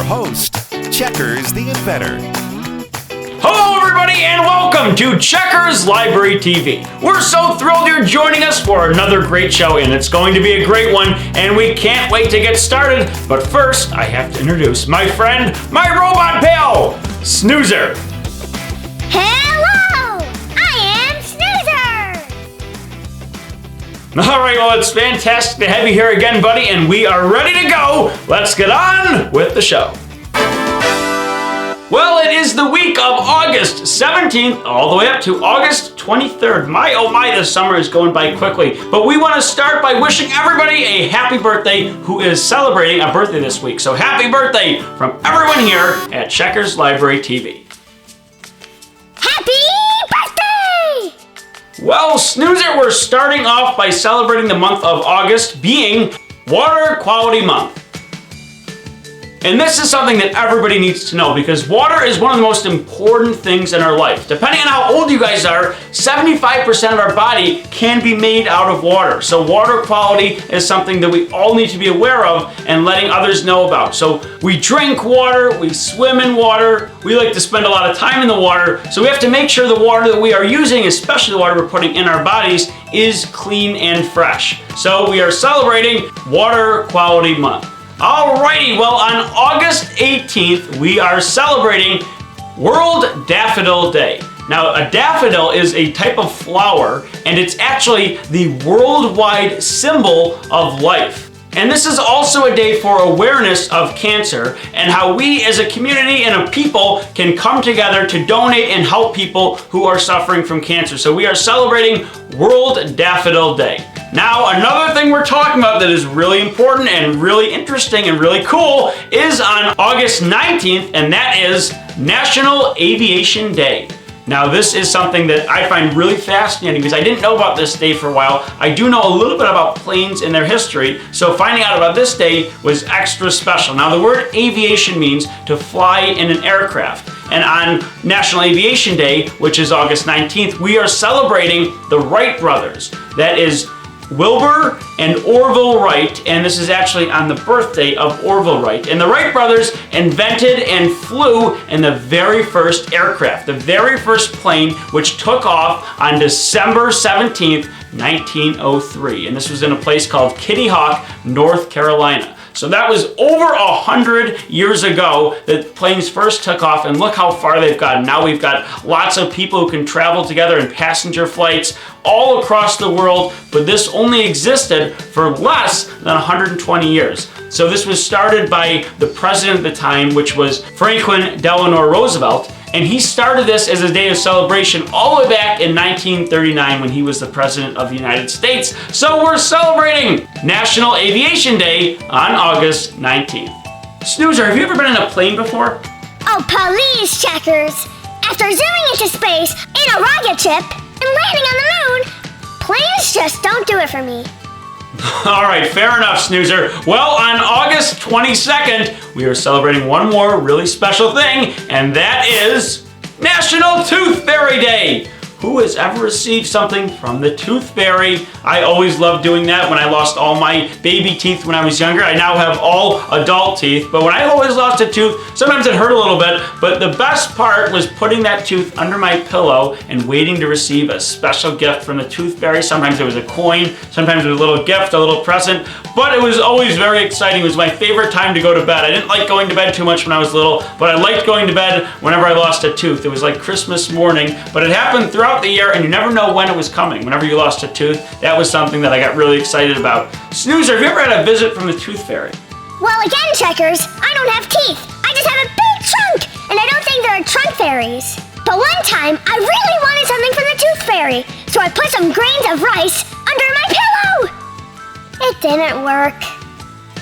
your host, Checkers the Inventor. Hello everybody and welcome to Checkers Library TV. We're so thrilled you're joining us for another great show, and it's going to be a great one, and we can't wait to get started. But first, I have to introduce my friend, my robot pal, Snoozer. Hello! I am Snoozer! All right, well, it's fantastic to have you here again, buddy, and we are ready to go. Let's get on with the show. Well, it is the week of August 17th all the way up to August 23rd. My, oh my, this summer is going by quickly. But we want to start by wishing everybody a happy birthday who is celebrating a birthday this week. So happy birthday from everyone here at Checkers Library TV. Happy birthday! Well, Snoozer, we're starting off by celebrating the month of August being Water Quality Month. And this is something that everybody needs to know because water is one of the most important things in our life. Depending on how old you guys are, 75% of our body can be made out of water. So water quality is something that we all need to be aware of and letting others know about. So we drink water, we swim in water, we like to spend a lot of time in the water. So we have to make sure the water that we are using, especially the water we're putting in our bodies, is clean and fresh. So we are celebrating Water Quality Month. Alrighty, well, on August 18th, we are celebrating World Daffodil Day. Now, a daffodil is a type of flower, and it's actually the worldwide symbol of life. And this is also a day for awareness of cancer and how we as a community and a people can come together to donate and help people who are suffering from cancer. So we are celebrating World Daffodil Day. Now, another thing we're talking about that is really important and really interesting and really cool is on August 19th, and that is National Aviation Day. Now, this is something that I find really fascinating because I didn't know about this day for a while. I do know a little bit about planes and their history, so finding out about this day was extra special. Now, the word aviation means to fly in an aircraft. And on National Aviation Day, which is August 19th, we are celebrating the Wright brothers. That is Wilbur and Orville Wright, and this is actually on the birthday of Orville Wright. And the Wright brothers invented and flew in the very first aircraft, the very first plane, which took off on December 17th, 1903. And this was in a place called Kitty Hawk, North Carolina. So that was over 100 years ago that planes first took off, and look how far they've gotten. Now we've got lots of people who can travel together in passenger flights all across the world, but this only existed for less than 120 years. So this was started by the president at the time, which was Franklin Delano Roosevelt, and he started this as a day of celebration all the way back in 1939 when he was the president of the United States. So we're celebrating National Aviation Day on August 19th. Snoozer, have you ever been in a plane before? Oh, please, Checkers! After zooming into space in a rocket ship and landing on the moon, planes just don't do it for me. All right, fair enough, Snoozer. Well, on August 22nd, we are celebrating one more really special thing, and that is National Tooth Fairy Day. Who has ever received something from the Tooth Fairy? I always loved doing that when I lost all my baby teeth when I was younger. I now have all adult teeth, but when I always lost a tooth, sometimes it hurt a little bit, but the best part was putting that tooth under my pillow and waiting to receive a special gift from the Tooth Fairy. Sometimes it was a coin, sometimes it was a little gift, a little present, but it was always very exciting. It was my favorite time to go to bed. I didn't like going to bed too much when I was little, but I liked going to bed whenever I lost a tooth. It was like Christmas morning, but it happened throughout the year, and you never know when it was coming. Whenever you lost a tooth, that was something that I got really excited about. Snoozer, have you ever had a visit from the Tooth Fairy? Well, again, Checkers, I don't have teeth. I just have a big trunk, and I don't think there are trunk fairies. But one time, I really wanted something from the Tooth Fairy, so I put some grains of rice under my pillow. It didn't work.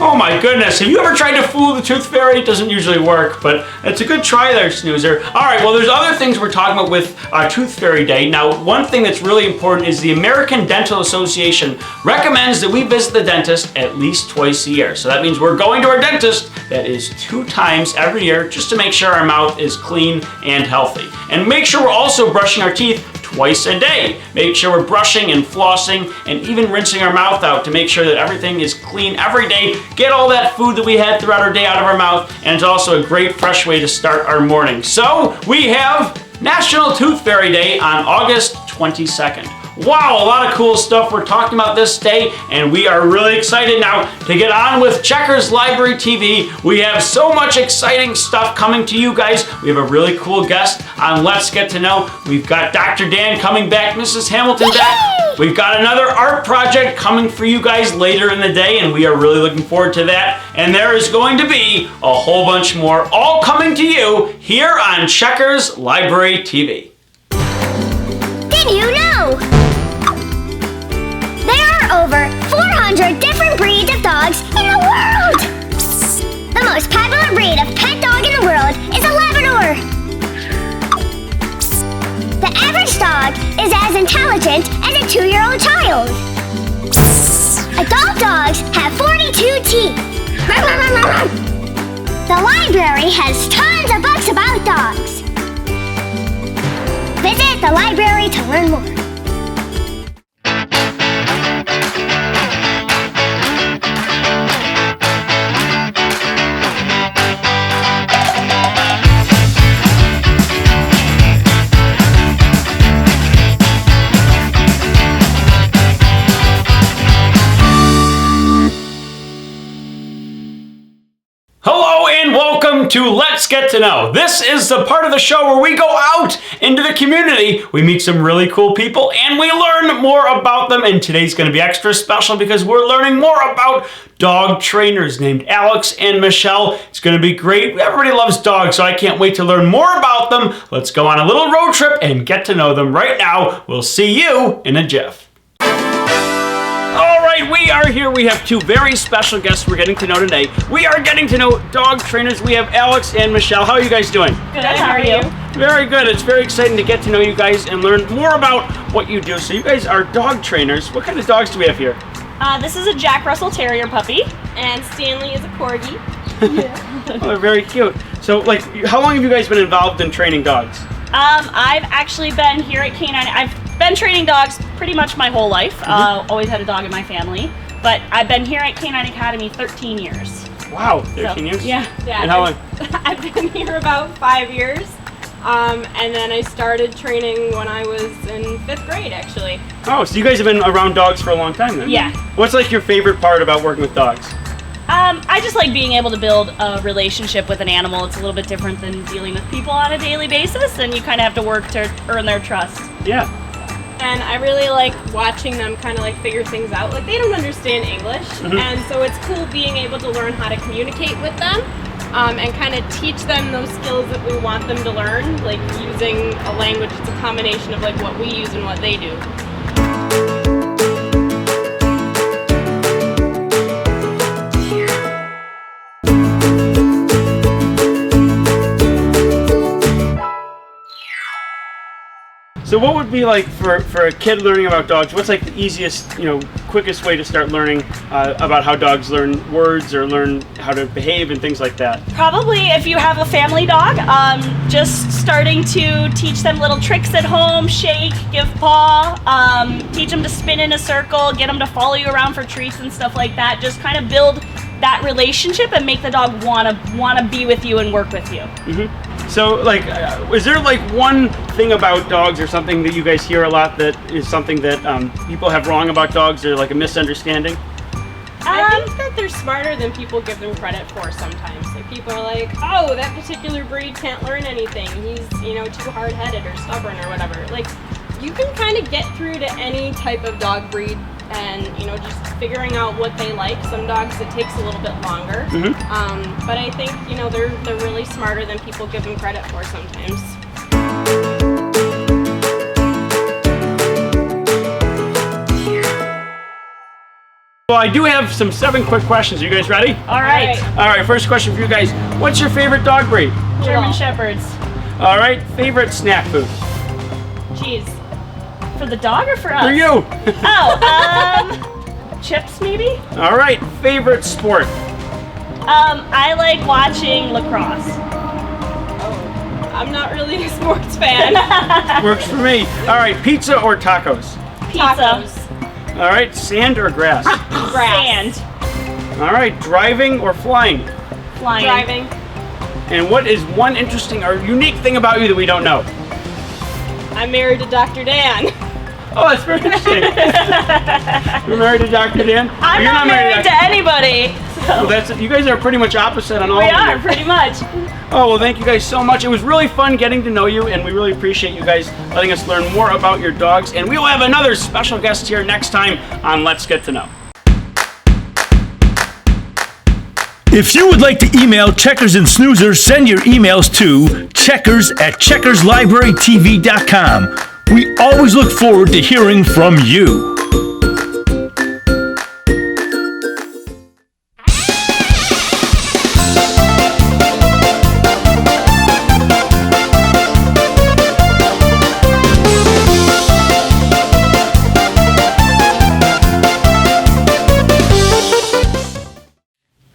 Oh my goodness, have you ever tried to fool the Tooth Fairy? It doesn't usually work, but it's a good try there, Snoozer. All right, well, there's other things we're talking about with Tooth Fairy Day. Now, one thing that's really important is the American Dental Association recommends that we visit the dentist at least twice a year. So that means we're going to our dentist, that is 2 times every year, just to make sure our mouth is clean and healthy. And make sure we're also brushing our teeth twice a day. Make sure we're brushing and flossing and even rinsing our mouth out to make sure that everything is clean every day. Get all that food that we had throughout our day out of our mouth, and it's also a great fresh way to start our morning. So we have National Tooth Fairy Day on August 22nd. Wow, a lot of cool stuff we're talking about this day, and we are really excited now to get on with Checkers Library TV. We have so much exciting stuff coming to you guys. We have a really cool guest on Let's Get to Know. We've got Dr. Dan coming back, Mrs. Hamilton back. We've got another art project coming for you guys later in the day, and we are really looking forward to that. And there is going to be a whole bunch more, all coming to you here on Checkers Library TV. Did you know? Over 400 different breeds of dogs in the world! The most popular breed of pet dog in the world is a Labrador. The average dog is as intelligent as a 2-year-old child. Adult dogs have 42 teeth. The library has tons of books about dogs. Visit the library to learn more. To Let's Get to Know. This is the part of the show where we go out into the community. We meet some really cool people and we learn more about them. And today's going to be extra special because we're learning more about dog trainers named Alex and Michelle. It's going to be great. Everybody loves dogs, so I can't wait to learn more about them. Let's go on a little road trip and get to know them right now. We'll see you in a jiff. We are here. We have two very special guests we're getting to know today. We are getting to know dog trainers. We have Alex and Michelle. How are you guys doing? Good. How are you? Very good. It's very exciting to get to know you guys and learn more about what you do. So you guys are dog trainers. What kind of dogs do we have here? This is a Jack Russell Terrier puppy, and Stanley is a Corgi. Oh, they're very cute. So, how long have you guys been involved in training dogs? I've actually been here at Canine. I've been training dogs pretty much my whole life. Always had a dog in my family. But I've been here at Canine Academy 13 years. Wow, 13 years? Yeah. And how long? I've been here about 5 years. And then I started training when I was in 5th grade, actually. Oh, so you guys have been around dogs for a long time then? Yeah. What's your favorite part about working with dogs? I just like being able to build a relationship with an animal. It's a little bit different than dealing with people on a daily basis, and you kind of have to work to earn their trust. Yeah. And I really like watching them kind of figure things out. They don't understand English, and so it's cool being able to learn how to communicate with them and kind of teach them those skills that we want them to learn, like using a language that's a combination of what we use and what they do. So what would be for a kid learning about dogs, what's the easiest, quickest way to start learning about how dogs learn words or learn how to behave and things like that? Probably if you have a family dog, just starting to teach them little tricks at home, shake, give paw, teach them to spin in a circle, get them to follow you around for treats and stuff like that. Just kind of build that relationship and make the dog wanna be with you and work with you. So, is there one thing about dogs or something that you guys hear a lot that is something that people have wrong about dogs or a misunderstanding? I think that they're smarter than people give them credit for sometimes. People are like, oh, that particular breed can't learn anything. He's, too hard-headed or stubborn or whatever. You can kind of get through to any type of dog breed and, just figuring out what they like. Some dogs, it takes a little bit longer. But I think, they're really smarter than people give them credit for sometimes. Well, I do have some 7 quick questions. Are you guys ready? All right. All right, first question for you guys. What's your favorite dog breed? German Shepherds. All right, favorite snack food? Cheese. For the dog or for us? For you. Chips maybe? All right, favorite sport? I like watching lacrosse. I'm not really a sports fan. Works for me. All right, pizza or tacos? Pizza. All right, sand or grass? Sand. All right, driving or flying? Flying. Driving. And what is one interesting or unique thing about you that we don't know? I'm married to Dr. Dan. Oh, that's very interesting. You're married to Dr. Dan? I'm You're not married to anybody. Well, that's you guys are pretty much opposite on all We of are, them. pretty much. Oh, well, thank you guys so much. It was really fun getting to know you, and we really appreciate you guys letting us learn more about your dogs. And we will have another special guest here next time on Let's Get to Know. If you would like to email Checkers and Snoozers, send your emails to checkers@checkerslibrarytv.com. We always look forward to hearing from you.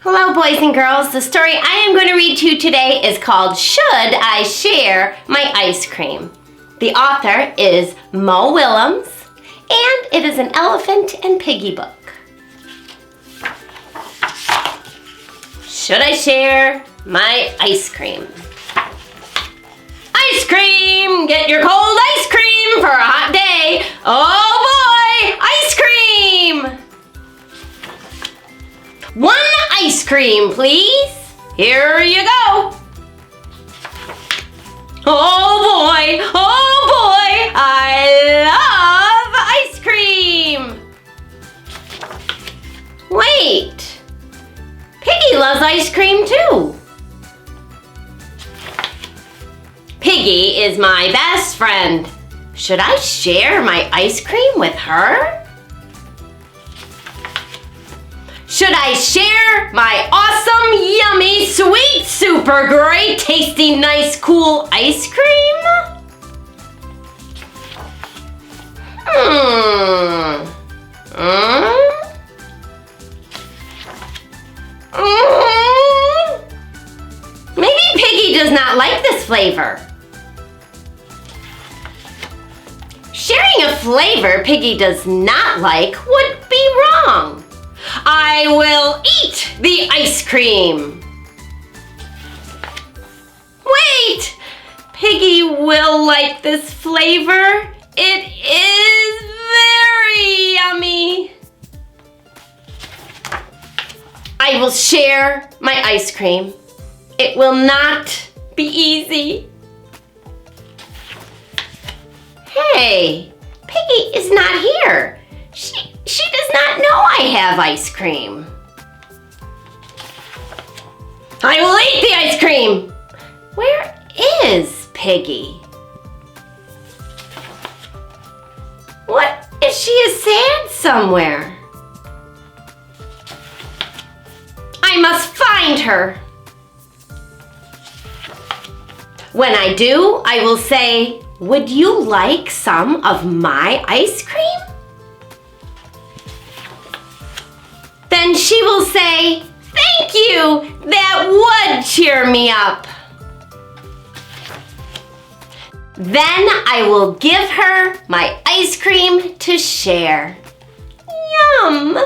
Hello, boys and girls. The story I am going to read to you today is called Should I Share My Ice Cream? The author is Mo Willems, and it is an Elephant and Piggy book. Should I share my ice cream? Ice cream! Get your cold ice cream for a hot day. Oh boy, ice cream! One ice cream, please. Here you go. Oh boy, I love ice cream. Wait, Piggy loves ice cream too. Piggy is my best friend. Should I share my ice cream with her? Should I share my awesome, yummy, sweet, super great, tasty, nice, cool ice cream? Maybe Piggy does not like this flavor. Sharing a flavor Piggy does not like would be wrong. I will eat the ice cream. Wait! Piggy will like this flavor. It is very yummy. I will share my ice cream. It will not be easy. Hey, Piggy is not here. She does not know I have ice cream. I will eat the ice cream. Where is Piggy? What if she is sad somewhere? I must find her. When I do, I will say, would you like some of my ice cream? Then she will say, thank you, that would cheer me up. Then I will give her my ice cream to share. Yum!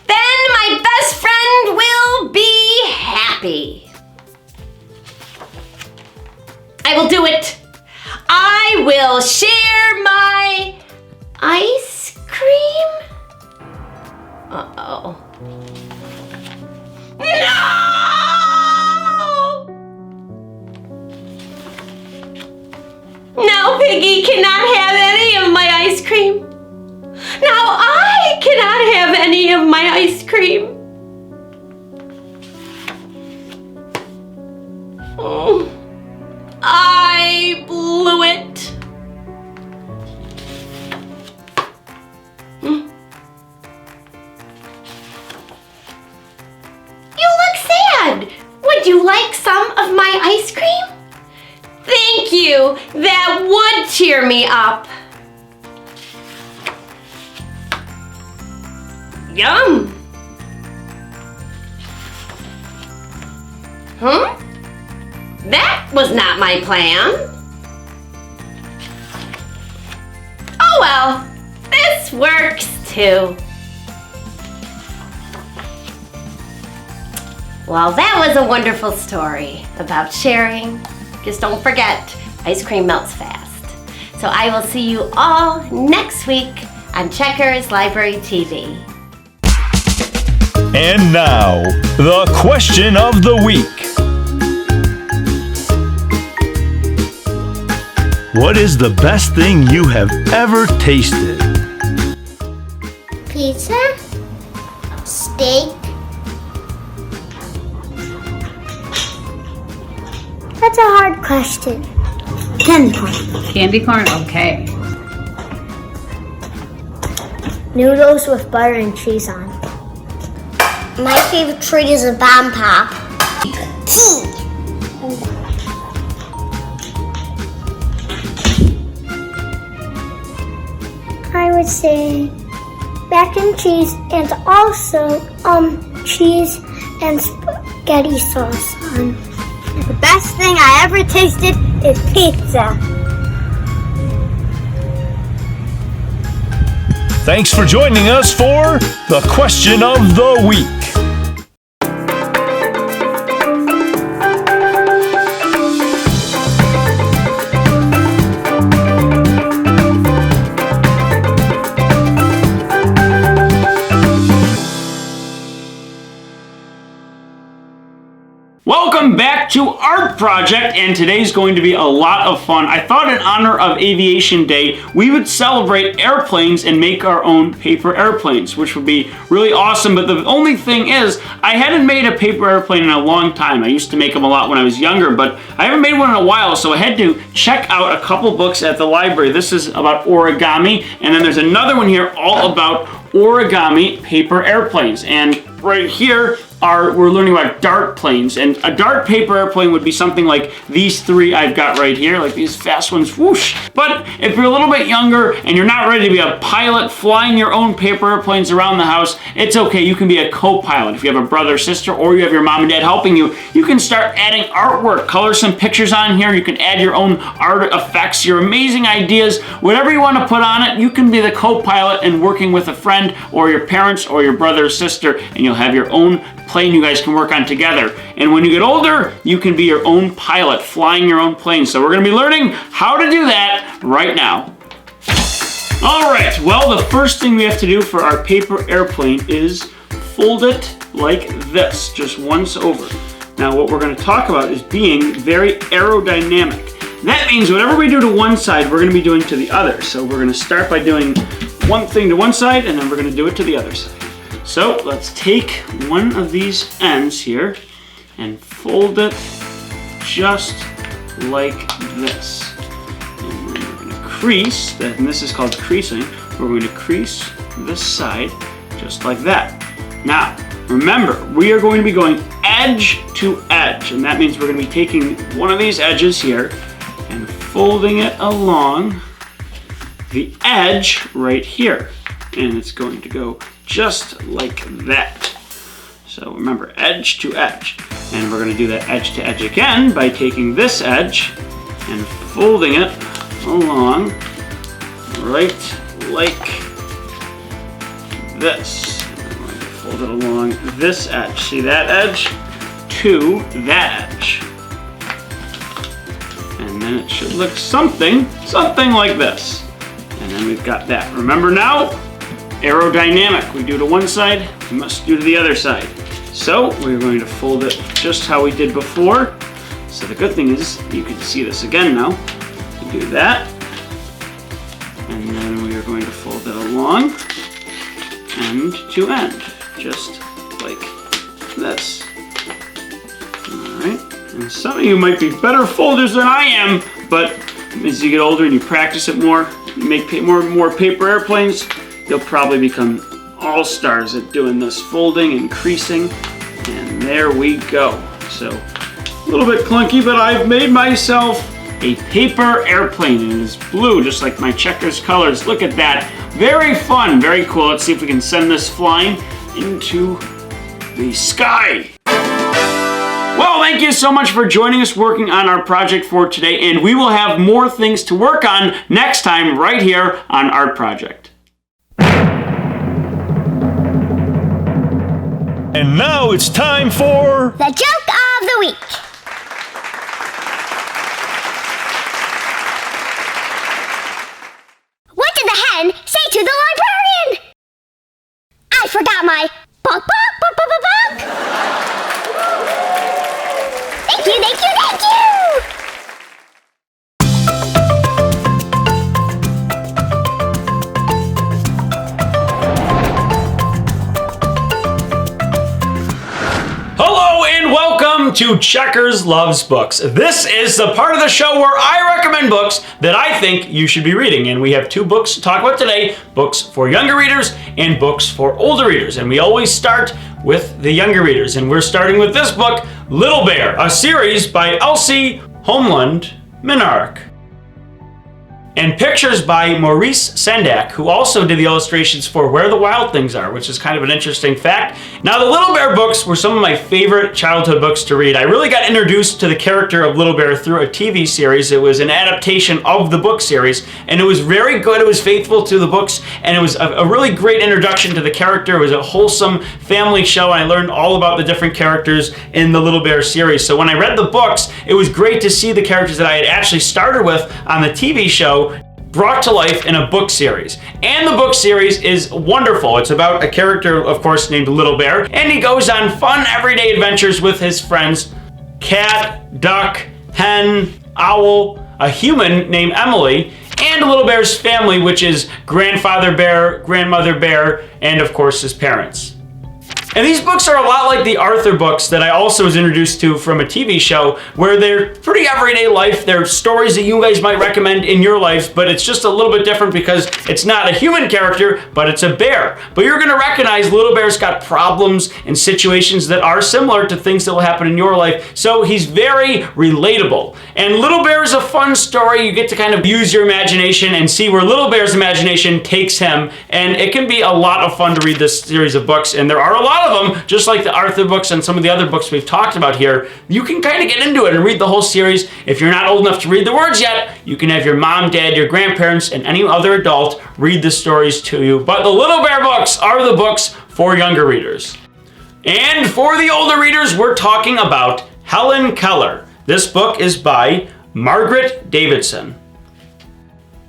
Then my best friend will be happy. I will do it. I will share my ice cream? Uh-oh. No! Now Piggy cannot have any of my ice cream. Now I cannot have any of my ice cream. Oh, I blew it. Would you like some of my ice cream? Thank you. That would cheer me up. Yum. That was not my plan. Oh well, this works too. Well, that was a wonderful story about sharing. Just don't forget, ice cream melts fast. So I will see you all next week on Checkers Library TV. And now, the question of the week. What is the best thing you have ever tasted? Pizza? Steak? That's a hard question. Candy corn. Candy corn? Okay. Noodles with butter and cheese on. My favorite treat is a bomb pop. Tea. I would say mac and cheese and also cheese and spaghetti sauce on. The best thing I ever tasted is pizza. Thanks for joining us for the question of the week. Welcome back to Art Project, and today's going to be a lot of fun. I thought in honor of Aviation Day, we would celebrate airplanes and make our own paper airplanes, which would be really awesome. But the only thing is, I hadn't made a paper airplane in a long time. I used to make them a lot when I was younger, but I haven't made one in a while, so I had to check out a couple books at the library. This is about origami, and then there's another one here all about origami paper airplanes. And right here we're learning about dart planes, and a dart paper airplane would be something like these three I've got right here, like these fast ones, whoosh. But if you're a little bit younger and you're not ready to be a pilot flying your own paper airplanes around the house, it's okay, you can be a co-pilot. If you have a brother or sister, or you have your mom and dad helping you, you can start adding artwork, color some pictures on here, you can add your own art effects, your amazing ideas, whatever you want to put on it, you can be the co-pilot and working with a friend or your parents or your brother or sister, and you'll have your own plane you guys can work on together. And when you get older, you can be your own pilot, flying your own plane. So we're going to be learning how to do that right now. All right, well, the first thing we have to do for our paper airplane is fold it like this, just once over. Now, what we're going to talk about is being very aerodynamic. That means whatever we do to one side, we're going to be doing to the other. So we're going to start by doing one thing to one side, and then we're going to do it to the other side. So let's take one of these ends here and fold it just like this. And we're going to crease, and this is called creasing, we're going to crease this side just like that. Now, remember, we are going to be going edge to edge, and that means we're going to be taking one of these edges here and folding it along the edge right here. And it's going to go just like that. So remember, edge to edge. And we're going to do that edge to edge again by taking this edge and folding it along right like this. And we're going to fold it along this edge. See that edge to that edge. And then it should look something like this. And then we've got that. Remember now, aerodynamic. We do to one side, we must do to the other side. So we're going to fold it just how we did before. So the good thing is you can see this again now. We do that. And then we are going to fold it along end to end, just like this. Alright, and some of you might be better folders than I am, but as you get older and you practice it more, you make more paper airplanes, you'll probably become all-stars at doing this folding and creasing. And there we go. So, a little bit clunky, but I've made myself a paper airplane. And it is blue, just like my Checkers colors. Look at that. Very fun, very cool. Let's see if we can send this flying into the sky. Well, thank you so much for joining us working on our project for today, and we will have more things to work on next time right here on Art Project. And now it's time for... The joke of the week. What did the hen say to the librarian? I forgot my bonk, bonk, bonk, bonk, bonk, bonk. Thank you, thank you, thank you! Hello and welcome to Checkers Loves Books. This is the part of the show where I recommend books that I think you should be reading. And we have two books to talk about today, books for younger readers and books for older readers. And we always start with the younger readers. And we're starting with this book, Little Bear, a series by Elsie Homeland Minark. And pictures by Maurice Sendak, who also did the illustrations for Where the Wild Things Are, which is kind of an interesting fact. Now, the Little Bear books were some of my favorite childhood books to read. I really got introduced to the character of Little Bear through a TV series. It was an adaptation of the book series, and it was very good. It was faithful to the books, and it was a really great introduction to the character. It was a wholesome family show, and I learned all about the different characters in the Little Bear series. So when I read the books, it was great to see the characters that I had actually started with on the TV show brought to life in a book series. And the book series is wonderful. It's about a character, of course, named Little Bear, and he goes on fun everyday adventures with his friends, cat, duck, hen, owl, a human named Emily, and Little Bear's family, which is Grandfather Bear, Grandmother Bear, and of course his parents. And these books are a lot like the Arthur books that I also was introduced to from a TV show, where they're pretty everyday life. They're stories that you guys might recommend in your lives, but it's just a little bit different because it's not a human character, but it's a bear. But you're going to recognize Little Bear's got problems and situations that are similar to things that will happen in your life, so he's very relatable. And Little Bear is a fun story. You get to kind of use your imagination and see where Little Bear's imagination takes him, and it can be a lot of fun to read this series of books, and there are a lot of them, just like the Arthur books and some of the other books we've talked about here. You can kind of get into it and read the whole series. If you're not old enough to read the words yet, you can have your mom, dad, your grandparents, and any other adult read the stories to you. But the Little Bear books are the books for younger readers. And for the older readers, we're talking about Helen Keller. This book is by Margaret Davidson.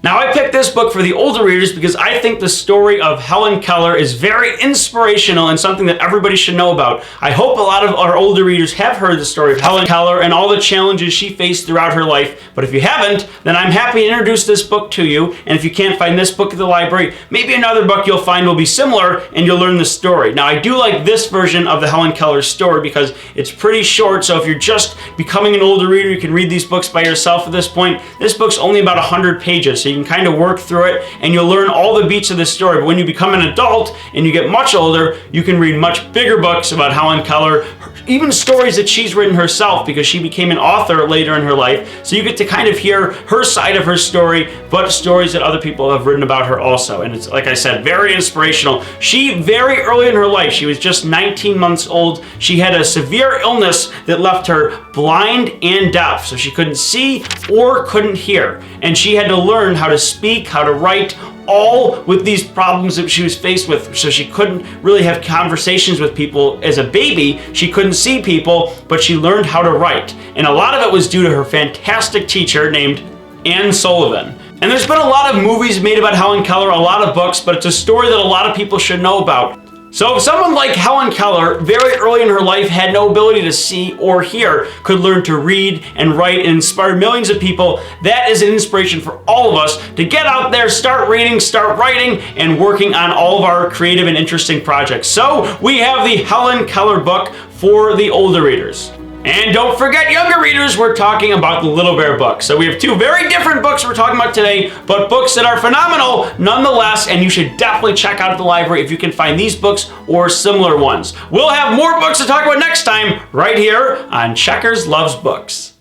Now, I picked this book for the older readers because I think the story of Helen Keller is very inspirational and something that everybody should know about. I hope a lot of our older readers have heard the story of Helen Keller and all the challenges she faced throughout her life, but if you haven't, then I'm happy to introduce this book to you, and if you can't find this book at the library, maybe another book you'll find will be similar and you'll learn the story. Now, I do like this version of the Helen Keller story because it's pretty short, so if you're just becoming an older reader, you can read these books by yourself at this point. This book's only about 100 pages, so you can kind of work through it and you'll learn all the beats of the story. But when you become an adult and you get much older, you can read much bigger books about Helen Keller, even stories that she's written herself because she became an author later in her life. So you get to kind of hear her side of her story, but stories that other people have written about her also. And it's, like I said, very inspirational. She, very early in her life, she was just 19 months old, she had a severe illness that left her blind and deaf. So she couldn't see or couldn't hear. And she had to learn how to speak, how to write, all with these problems that she was faced with. So she couldn't really have conversations with people as a baby. She couldn't see people, but she learned how to write. And a lot of it was due to her fantastic teacher named Anne Sullivan. And there's been a lot of movies made about Helen Keller, a lot of books, but it's a story that a lot of people should know about. So if someone like Helen Keller, very early in her life, had no ability to see or hear, could learn to read and write and inspire millions of people, that is an inspiration for all of us to get out there, start reading, start writing, and working on all of our creative and interesting projects. So we have the Helen Keller book for the older readers. And don't forget, younger readers, we're talking about the Little Bear book. So we have two very different books we're talking about today, but books that are phenomenal nonetheless, and you should definitely check out the library if you can find these books or similar ones. We'll have more books to talk about next time, right here on Checkers Loves Books.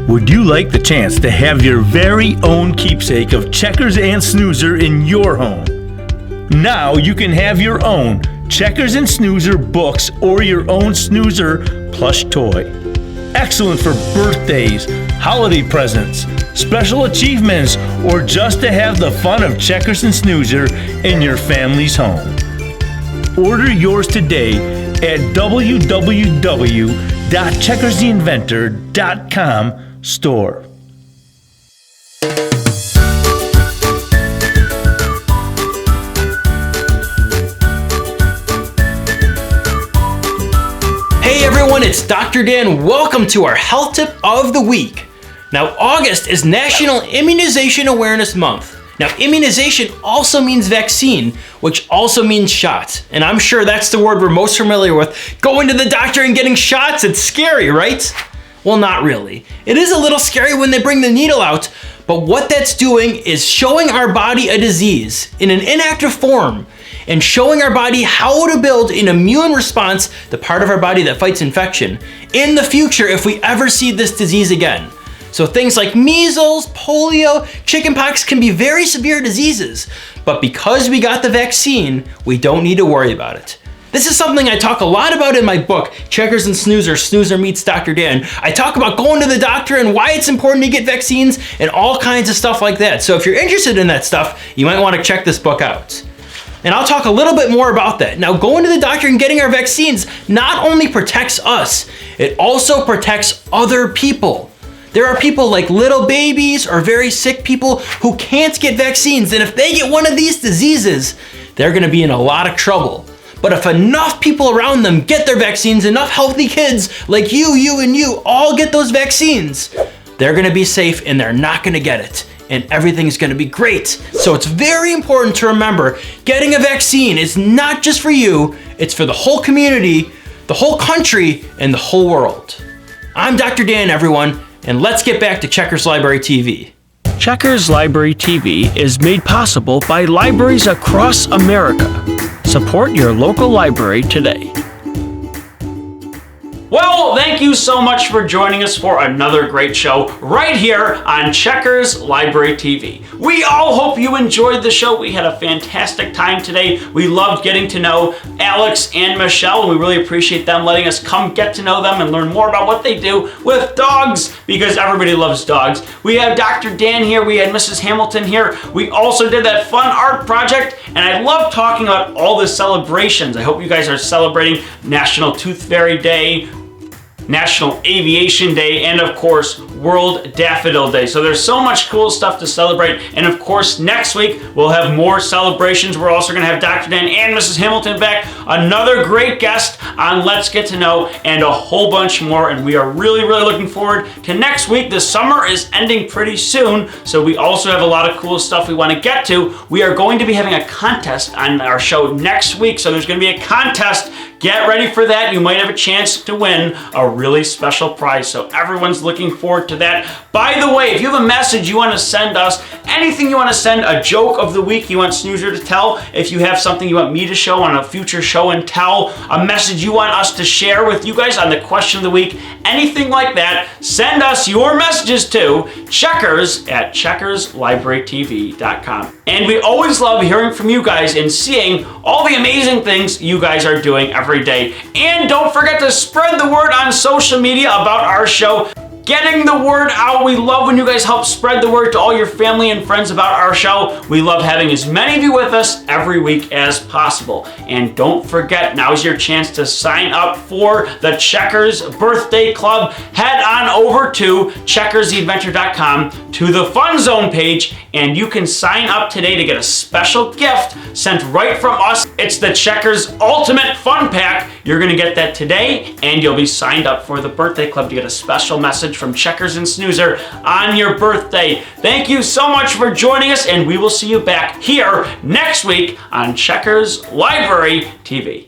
Would you like the chance to have your very own keepsake of Checkers and Snoozer in your home? Now you can have your own Checkers and Snoozer books or your own Snoozer plush toy. Excellent for birthdays, holiday presents, special achievements, or just to have the fun of Checkers and Snoozer in your family's home. Order yours today at www.checkerstheinventor.com store. Hey everyone, it's Dr. Dan. Welcome to our health tip of the week. Now, August is National Immunization Awareness Month. Now, immunization also means vaccine, which also means shots. And I'm sure that's the word we're most familiar with. Going to the doctor and getting shots, it's scary, right? Well, not really. It is a little scary when they bring the needle out, but what that's doing is showing our body a disease in an inactive form and showing our body how to build an immune response, the part of our body that fights infection, in the future if we ever see this disease again. So things like measles, polio, chickenpox can be very severe diseases, but because we got the vaccine, we don't need to worry about it. This is something I talk a lot about in my book, Checkers and Snoozer, Snoozer Meets Dr. Dan. I talk about going to the doctor and why it's important to get vaccines and all kinds of stuff like that. So if you're interested in that stuff, you might want to check this book out. And I'll talk a little bit more about that. Now, going to the doctor and getting our vaccines not only protects us, it also protects other people. There are people like little babies or very sick people who can't get vaccines, and if they get one of these diseases, they're gonna be in a lot of trouble. But if enough people around them get their vaccines, enough healthy kids like you, and you all get those vaccines, they're gonna be safe and they're not gonna get it. And everything's gonna be great. So it's very important to remember, getting a vaccine is not just for you, it's for the whole community, the whole country, and the whole world. I'm Dr. Dan, everyone, and let's get back to Checkers Library TV. Checkers Library TV is made possible by libraries across America. Support your local library today. Well, thank you so much for joining us for another great show right here on Checkers Library TV. We all hope you enjoyed the show. We had a fantastic time today. We loved getting to know Alex and Michelle, and we really appreciate them letting us come get to know them and learn more about what they do with dogs, because everybody loves dogs. We have Dr. Dan here. We had Mrs. Hamilton here. We also did that fun art project, and I love talking about all the celebrations. I hope you guys are celebrating National Tooth Fairy Day, National Aviation Day, and of course, World Daffodil Day. So there's so much cool stuff to celebrate. And of course, next week, we'll have more celebrations. We're also gonna have Dr. Dan and Mrs. Hamilton back, another great guest on Let's Get to Know, and a whole bunch more. And we are really, really looking forward to next week. The summer is ending pretty soon, so we also have a lot of cool stuff we wanna get to. We are going to be having a contest on our show next week. So there's gonna be a contest. Get ready for that. You might have a chance to win a really special prize. So everyone's looking forward to that. By the way, if you have a message you want to send us, anything you want to send, a joke of the week you want Snoozer to tell, if you have something you want me to show on a future show and tell, a message you want us to share with you guys on the question of the week, anything like that, send us your messages to checkers@checkerslibrarytv.com. And we always love hearing from you guys and seeing all the amazing things you guys are doing every day. And don't forget to spread the word on social media about our show. Getting the word out. We love when you guys help spread the word to all your family and friends about our show. We love having as many of you with us every week as possible. And don't forget, now's your chance to sign up for the Checkers Birthday Club. Head on over to checkerstheinventor.com to the Fun Zone page, and you can sign up today to get a special gift sent right from us. It's the Checkers Ultimate Fun Pack. You're gonna get that today, and you'll be signed up for the Birthday Club to get a special message from Checkers and Snoozer on your birthday. Thank you so much for joining us, and we will see you back here next week on Checkers Library TV.